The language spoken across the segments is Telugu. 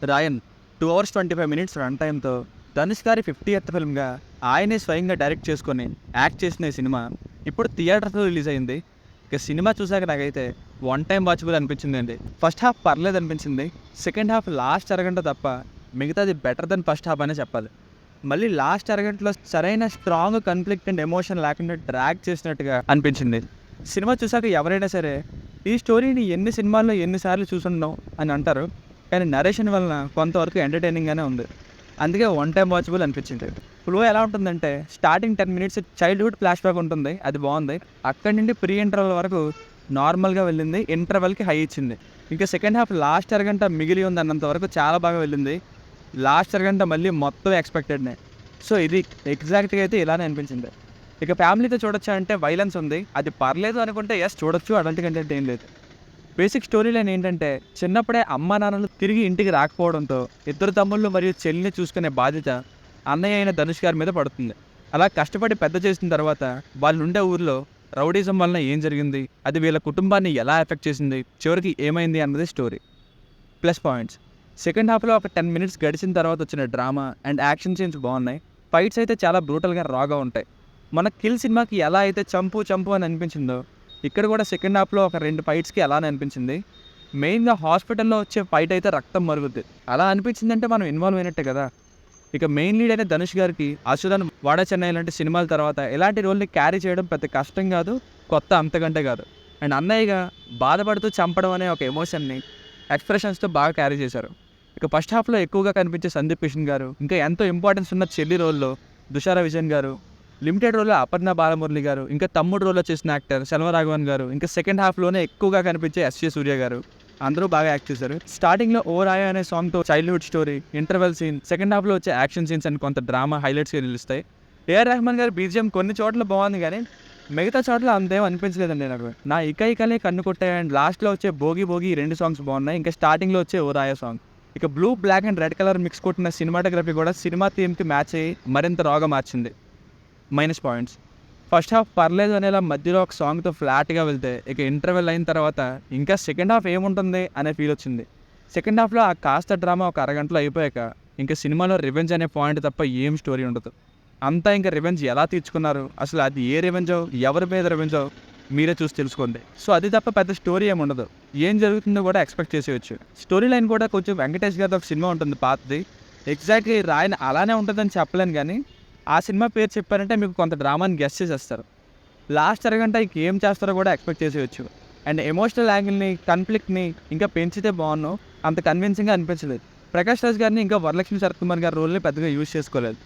రాయన్ 2 hours 25 minutes రన్ టైమ్తో ధనుష్ గారి 50th ఫిల్మ్గా ఆయనే స్వయంగా డైరెక్ట్ చేసుకొని యాక్ట్ చేసిన ఈ సినిమా ఇప్పుడు థియేటర్స్లో రిలీజ్ అయింది. ఇక సినిమా చూసాక నాకైతే వన్ టైం వాచబుల్ అనిపించింది అండి. ఫస్ట్ హాఫ్ పర్లేదు అనిపించింది, సెకండ్ హాఫ్ లాస్ట్ అరగంట తప్ప మిగతాది బెటర్ దెన్ ఫస్ట్ హాఫ్ అనే చెప్పాలి. మళ్ళీ లాస్ట్ అరగంటలో సరైన స్ట్రాంగ్ కన్ఫ్లిక్ట్ అండ్ ఎమోషన్ లేకుండా డ్రాగ్ చేసినట్టుగా అనిపించింది. సినిమా చూసాక ఎవరైనా సరే ఈ స్టోరీని ఎన్ని సినిమాల్లో ఎన్నిసార్లు చూసున్నాం అని అంటారు, కానీ నరేషన్ వలన కొంతవరకు ఎంటర్టైనింగ్గానే ఉంది. అందుకే వన్ టైం వాచబుల్ అనిపించింది. ఫ్లో ఎలా ఉంటుందంటే starting 10 minutes childhood flash back ఉంటుంది, అది బాగుంది. అక్కడి నుండి ప్రీ ఇంటర్వల్ వరకు నార్మల్గా వెళ్ళింది, ఇంటర్వల్కి హై ఇచ్చింది. ఇంకా సెకండ్ హాఫ్ లాస్ట్ అరగంట మిగిలి ఉంది అన్నంత వరకు చాలా బాగా వెళ్ళింది. లాస్ట్ అరగంట మళ్ళీ మొత్తం ఎక్స్పెక్టెడ్నే. సో ఇది ఎగ్జాక్ట్గా అయితే ఇలానే అనిపించింది. ఇక ఫ్యామిలీతో చూడొచ్చా అంటే వైలెన్స్ ఉంది, అది పర్లేదు అనుకుంటే ఎస్ చూడొచ్చు, అడంటి కంటెంట్ ఏం లేదు. బేసిక్ స్టోరీ లైన్ ఏంటంటే చిన్నప్పుడే అమ్మా నాన్నలు తిరిగి ఇంటికి రాకపోవడంతో ఇద్దరు తమ్ముళ్ళు మరియు చెల్లిని చూసుకునే బాధ్యత అన్నయ్య అయిన ధనుష్ గారి మీద పడుతుంది. అలా కష్టపడి పెద్ద చేసిన తర్వాత వాళ్ళు ఉండే ఊర్లో రౌడీజం వలన ఏం జరిగింది, అది వీళ్ళ కుటుంబాన్ని ఎలా ఎఫెక్ట్ చేసింది, చివరికి ఏమైంది అన్నది స్టోరీ. ప్లస్ పాయింట్స్, సెకండ్ హాఫ్లో ఒక 10 minutes గడిచిన తర్వాత వచ్చిన డ్రామా అండ్ యాక్షన్ సీన్స్ బాగున్నాయి. ఫైట్స్ అయితే చాలా బ్రూటల్గా రాగా ఉంటాయి. మన కిల్ సినిమాకి ఎలా అయితే చంపు చంపు అని అనిపించిందో ఇక్కడ కూడా సెకండ్ హాఫ్లో ఒక 2 ఫైట్స్కి అలానే అనిపించింది. మెయిన్గా హాస్పిటల్లో వచ్చే ఫైట్ అయితే రక్తం మరుగుద్ది. అలా అనిపించిందంటే మనం ఇన్వాల్వ్ అయినట్టే కదా. ఇక మెయిన్ లీడ్ అయిన ధనుష్ గారికి అసురన్, వాడా చెన్నై లాంటి సినిమాల తర్వాత ఎలాంటి రోల్ని క్యారీ చేయడం పెద్ద కష్టం కాదు, కొత్త అంతకంటే కాదు. అండ్ అన్నయ్యగా బాధపడుతూ చంపడం అనే ఒక ఎమోషన్ని ఎక్స్ప్రెషన్స్తో బాగా క్యారీ చేశారు. ఇక ఫస్ట్ హాఫ్లో ఎక్కువగా కనిపించే సందీప్ కిషన్ గారు, ఇంకా ఎంతో ఇంపార్టెన్స్ ఉన్న చెల్లి రోల్లో దుషారా విజయన్ గారు, లిమిటెడ్ రోల్లో అపర్ణ బాలమురళి గారు, ఇంకా తమ్ముడు రోల్లో చేసిన యాక్టర్ సెల్వరాఘవన్ గారు, ఇంకా సెకండ్ హాఫ్లోనే ఎక్కువగా కనిపించే ఎస్జే సూర్య గారు, అందరూ బాగా యాక్ట్ చేశారు. స్టార్టింగ్లో ఓ రాయ అనే సాంగ్తో childhood story, interval scene, second హాఫ్లో వచ్చే యాక్షన్ సీన్స్ అండ్ కొంత డ్రామా హైలైట్స్గా నిలుస్తాయి. ఏఆర్ రెహమాన్ గారి బీజిఎం కొన్ని చోట్ల బాగుంది, కానీ మిగతా చోట్ల అంతేం అనిపించలేదండి నాకు. నా ఇకైకలే కన్ను కొట్టాయి అండ్ లాస్ట్లో వచ్చే భోగి భోగి 2 సాంగ్స్ బాగున్నాయి. ఇంకా స్టార్టింగ్లో వచ్చే ఓ రాయ సాంగ్. ఇక blue, black and red colour mix కొట్టిన సినిమాటోగ్రఫీ కూడా సినిమా థీమ్కి మ్యాచ్ అయ్యి మరింత రాగా మార్చింది. మైనస్ పాయింట్స్, ఫస్ట్ హాఫ్ పర్లేదు అనేలా మధ్యలో ఒక సాంగ్తో ఫ్లాట్గా వెళ్తే ఇక ఇంటర్వెల్ అయిన తర్వాత ఇంకా సెకండ్ హాఫ్ ఏముంటుంది అనే ఫీల్ వచ్చింది. సెకండ్ హాఫ్లో ఆ కాస్త డ్రామా ఒక అరగంటలో అయిపోయాక ఇంకా సినిమాలో రివెంజ్ అనే పాయింట్ తప్ప ఏం స్టోరీ ఉండదు. అంతా ఇంకా రివెంజ్ ఎలా తీర్చుకున్నారు, అసలు అది ఏ రివెంజో, ఎవరి మీద రివెంజో మీరే చూసి తెలుసుకోండి. సో అది తప్ప పెద్ద స్టోరీ ఏమి ఉండదు, ఏం జరుగుతుందో కూడా ఎక్స్పెక్ట్ చేసేయచ్చు. స్టోరీ లైన్ కూడా కొంచెం వెంకటేష్ గారితో ఒక సినిమా ఉంటుంది పాతది, ఎగ్జాక్ట్గా రాయన్ అలానే ఉంటుందని చెప్పలేను, కానీ ఆ సినిమా పేరు చెప్పారంటే మీకు కొంత డ్రామాని గెస్ చేసేస్తారు. లాస్ట్ అరగంట ఇంకేం చేస్తారో కూడా ఎక్స్పెక్ట్ చేసేయచ్చు. అండ్ ఎమోషనల్ యాంగిల్ని, కన్ఫ్లిక్ట్ని ఇంకా పెంచితే బాగున్నాం, అంత కన్విన్సింగ్గా అనిపించలేదు. ప్రకాష్ రాజ్ గారిని ఇంకా వరలక్ష్మి శరత్కుమార్ గారి రోల్ని పెద్దగా యూజ్ చేసుకోలేదు.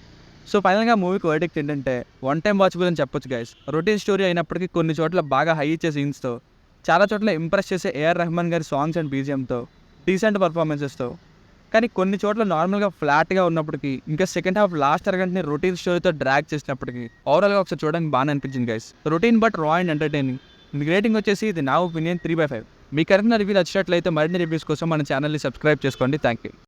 సో ఫైనల్గా మూవీకి వర్డిక్ట్ ఏంటంటే వన్ టైం వాచబుల్ అని చెప్పొచ్చు గైస్. రొటీన్ స్టోరీ అయినప్పటికీ కొన్ని చోట్ల బాగా హై ఇచ్చే సీన్స్తో, చాలా చోట్ల ఇంప్రెస్ చేసే ఏఆర్ రెహమాన్ గారి సాంగ్స్ అండ్ బీజిఎంతో, డీసెంట్ పర్ఫార్మెన్సెస్తో, కానీ కొన్ని చోట్ల నార్మల్గా ఫ్లాట్గా ఉన్నప్పటికీ ఇంకా సెకండ్ హాఫ్ లాస్ట్ అరగంటని రొటీన్ స్టోరీతో డ్రాగ్ చేసినప్పటికీ ఓవరాల్గా ఒకసారి చూడడానికి బాగా అనిపించింది guys. Routine but raw and entertaining. దీనికి రేటింగ్ వచ్చేసి ఇది నా ఒపీనియన్ 3/5. మీ కరెక్ట్ రివ్యూ నచ్చినట్లయితే మరిన్ని రివ్యూస్ కోసం మన ఛానల్ని సబ్స్క్రైబ్ చేసుకోండి. Thank you.